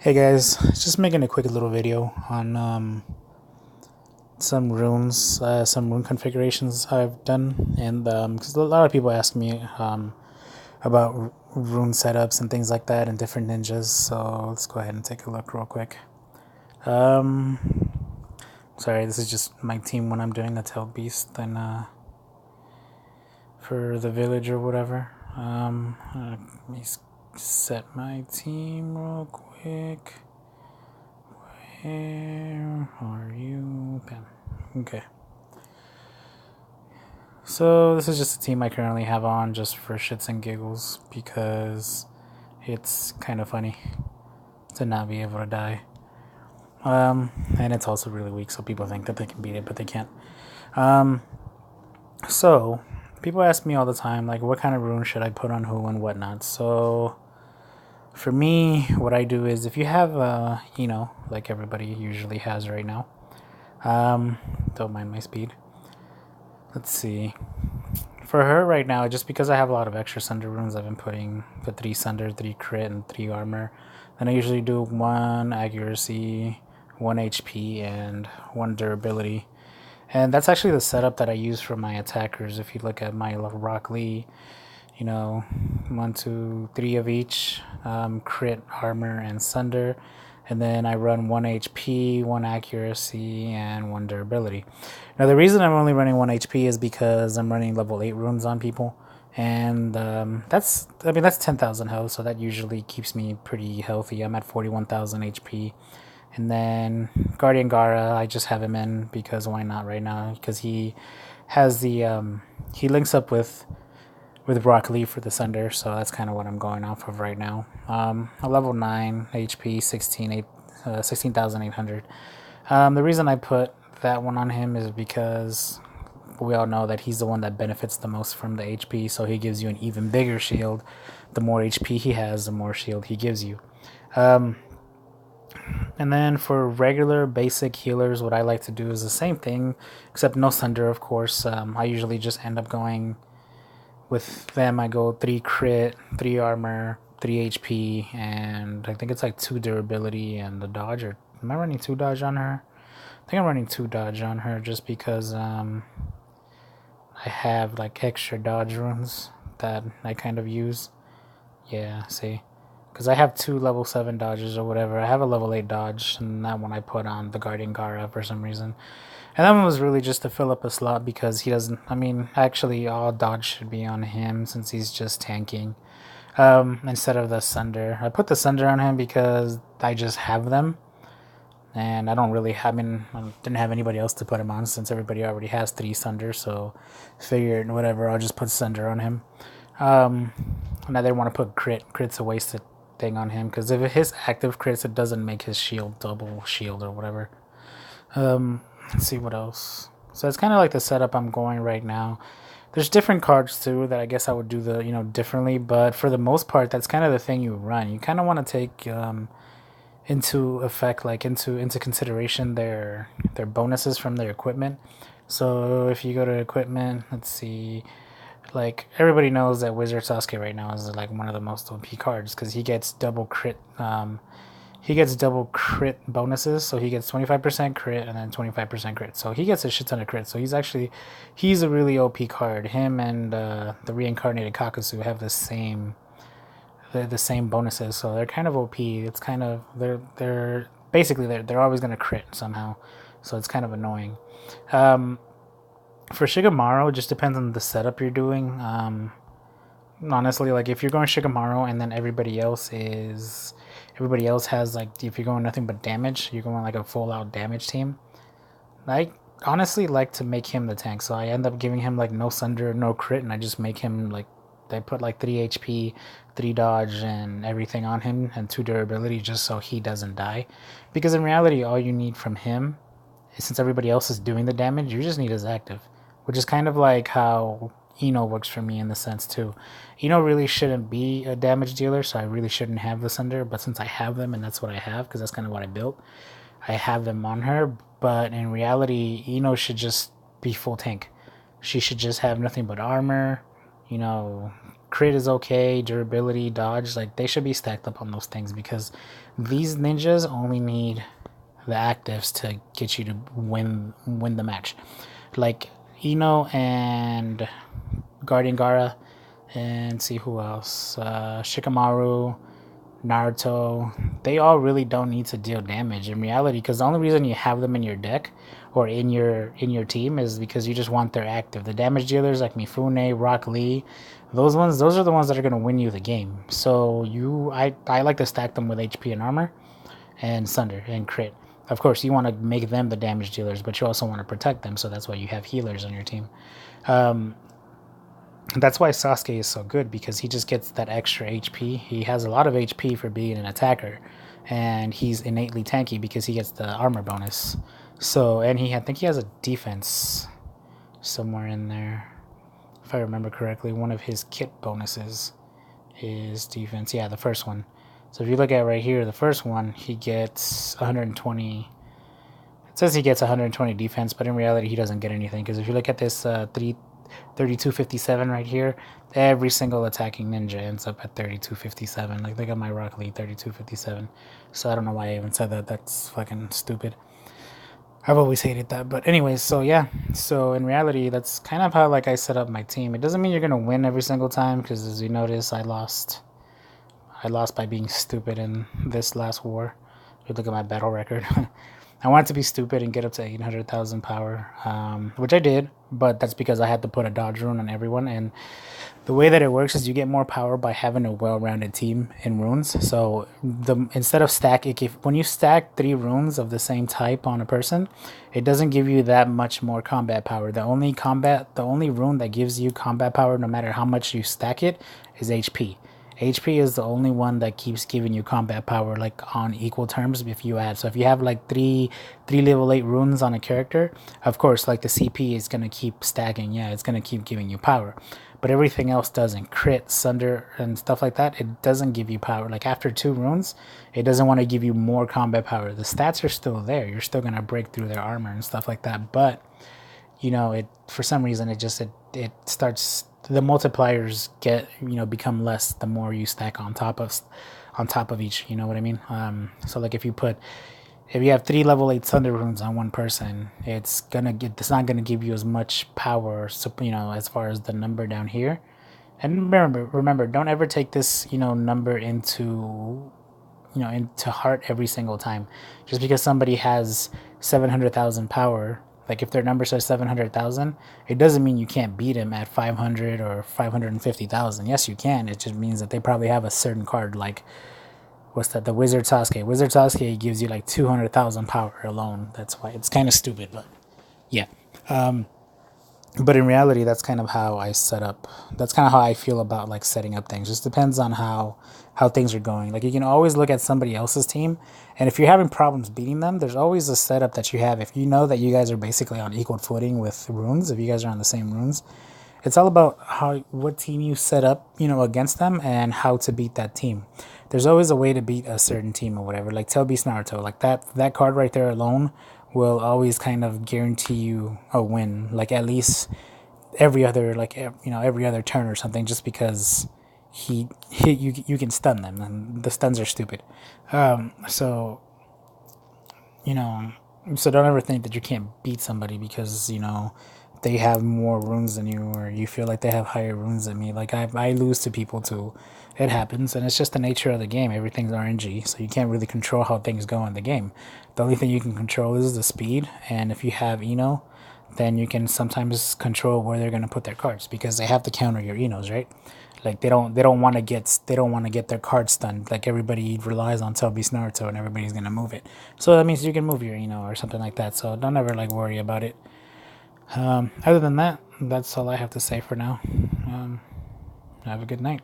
Hey guys, just making a quick little video on some runes, some rune configurations I've done, and because a lot of people ask me about rune setups and things like that and different ninjas, so let's go ahead and take a look real quick. Sorry, this is just my team when I'm doing a tail beast and for the village or whatever. Let me set my team real quick. Where are you? Bam. Okay. So this is just a team I currently have on just for shits and giggles because it's kind of funny to not be able to die. And it's also really weak, so people think that they can beat it, but they can't. So people ask me all the time, like, what kind of rune should I put on who and whatnot. So for me, what I do is if you have, like everybody usually has right now, don't mind my speed. Let's see. For her right now, just because I have a lot of extra Sunder runes, I've been putting the 3 Sunder, 3 crit, and 3 armor. Then I usually do 1 accuracy, 1 HP, and 1 durability. And that's actually the setup that I use for my attackers. If you look at my Rock Lee, 1, 2, 3 of each, crit, armor, and Sunder. And then I run 1 HP, 1 accuracy, and 1 durability. Now the reason I'm only running 1 HP is because I'm running level 8 runes on people. And that's 10,000 health, so that usually keeps me pretty healthy. I'm at 41,000 HP. And then Guardian Gara, I just have him in because why not right now? Because he has the, he links up with Rock Lee for the Sunder, so that's kind of what I'm going off of right now. A level 9 HP, 16,800. The reason I put that one on him is because we all know that he's the one that benefits the most from the HP, so he gives you an even bigger shield. The more HP he has, the more shield he gives you. And then for regular basic healers, what I like to do is the same thing, except no Sunder, of course. I usually just end up going with them. I go 3 crit, 3 armor, 3 HP, and I think it's like 2 durability and the dodge. Or am I running 2 dodge on her? I think I'm running 2 dodge on her just because I have like extra dodge runes that I kind of use. Yeah, see, because I have 2 level 7 dodges or whatever. I have a level 8 dodge, and that one I put on the Guardian Gara for some reason. And that one was really just to fill up a slot because he doesn't. I mean, actually, all dodge should be on him since he's just tanking. Instead of the Sunder, I put the Sunder on him because I just have them, and I don't really. I mean, I didn't have anybody else to put him on since everybody already has 3 Sunder. So, figured whatever. I'll just put Sunder on him. And I didn't want to put crit. Crit's a wasted thing on him because if his active crits, it doesn't make his shield double shield or whatever. Let's see what else. So it's kind of like the setup I'm going right now. There's different cards too that I guess I would do the differently, but for the most part, that's kind of the thing you run. You kind of want to take into effect, like into consideration their bonuses from their equipment. So if you go to equipment, let's see, like everybody knows that Wizard Sasuke right now is like one of the most OP cards because he gets double crit. He gets double crit bonuses, so he gets 25% crit and then 25% crit. So he gets a shit ton of crit. So he's a really OP card. Him and the reincarnated Kakasu have the same bonuses, so they're kind of OP. It's kind of they're always gonna crit somehow, so it's kind of annoying. For Shigamaru, it just depends on the setup you're doing. Honestly, like if you're going Shigamaru and then everybody else has like, if you're going nothing but damage, you're going like a full out damage team. I honestly like to make him the tank, so I end up giving him like no Sunder, no crit, and I just make him like, I put like 3 HP, 3 dodge, and everything on him, and 2 durability just so he doesn't die. Because in reality, all you need from him, since everybody else is doing the damage, you just need his active, which is kind of like how Ino works for me in the sense too. Ino really shouldn't be a damage dealer, so I really shouldn't have the Sunder, but since I have them, and that's what I have, because that's kind of what I built, I have them on her. But in reality, Ino should just be full tank. She should just have nothing but armor, crit is okay, durability, dodge, like they should be stacked up on those things because these ninjas only need the actives to get you to win the match. Like Ino and Guardian Gara, and see who else. Shikamaru, Naruto, they all really don't need to deal damage in reality because the only reason you have them in your deck or in your team is because you just want their active. The damage dealers like Mifune, Rock Lee, those are the ones that are going to win you the game. So I like to stack them with HP and armor and Sunder and crit. Of course, you want to make them the damage dealers, but you also want to protect them, so that's why you have healers on your team. That's why Sasuke is so good because he just gets that extra HP. He has a lot of HP for being an attacker, and he's innately tanky because he gets the armor bonus. So, and I think he has a defense somewhere in there, if I remember correctly. One of his kit bonuses is defense. Yeah, the first one. So if you look at right here, the first one, he gets 120. It says he gets 120 defense, but in reality, he doesn't get anything. Because if you look at this 3257 right here, every single attacking ninja ends up at 3257. Like, look at my Rock Lee, 3257. So I don't know why I even said that. That's fucking stupid. I've always hated that. But anyways, so yeah. So in reality, that's kind of how like I set up my team. It doesn't mean you're going to win every single time because as you notice, I lost by being stupid in this last war. If you look at my battle record. I wanted to be stupid and get up to 800,000 power, which I did, but that's because I had to put a dodge rune on everyone. And the way that it works is you get more power by having a well-rounded team in runes. So instead of when you stack 3 runes of the same type on a person, it doesn't give you that much more combat power. The only rune that gives you combat power, no matter how much you stack it, is HP. HP is the only one that keeps giving you combat power like on equal terms if you add. So if you have like three level 8 runes on a character, of course like the CP is gonna keep stacking. Yeah, it's gonna keep giving you power. But everything else doesn't. Crit, Sunder, and stuff like that, it doesn't give you power. Like after 2 runes, it doesn't want to give you more combat power. The stats are still there. You're still gonna break through their armor and stuff like that. But it for some reason it starts, the multipliers become less the more you stack on top of each, you know what I mean? So like if you have 3 level 8 thunder runes on one person, it's not gonna give you as much power, as far as the number down here. And remember, don't ever take this number into heart every single time. Just because somebody has 700,000 power, like if their number says 700,000, it doesn't mean you can't beat him at 500 or 550,000. Yes, you can. It just means that they probably have a certain card, like what's that? The Wizard Sasuke. Wizard Sasuke gives you like 200,000 power alone. That's why it's kind of stupid, but yeah. But in reality, that's kind of how I set up. That's kind of how I feel about like setting up things. Just depends on how things are going. Like you can always look at somebody else's team, and if you're having problems beating them, there's always a setup that you have. If you know that you guys are basically on equal footing with runes, if you guys are on the same runes, it's all about what team you set up, against them and how to beat that team. There's always a way to beat a certain team or whatever. Like Tail Beast Naruto, like that card right there alone will always kind of guarantee you a win, like at least every other turn or something, just because you can stun them and the stuns are stupid. So don't ever think that you can't beat somebody because they have more runes than you, or you feel like they have higher runes than me. Like I lose to people too. It happens, and it's just the nature of the game. Everything's RNG, so you can't really control how things go in the game. The only thing you can control is the speed, and if you have Eno, then you can sometimes control where they're going to put their cards because they have to counter your Enos, right? Like they don't want to get their cards stunned. Like everybody relies on Tail Beast Naruto, and everybody's gonna move it. So that means you can move your or something like that. So don't ever like worry about it. Other than that, that's all I have to say for now. Have a good night.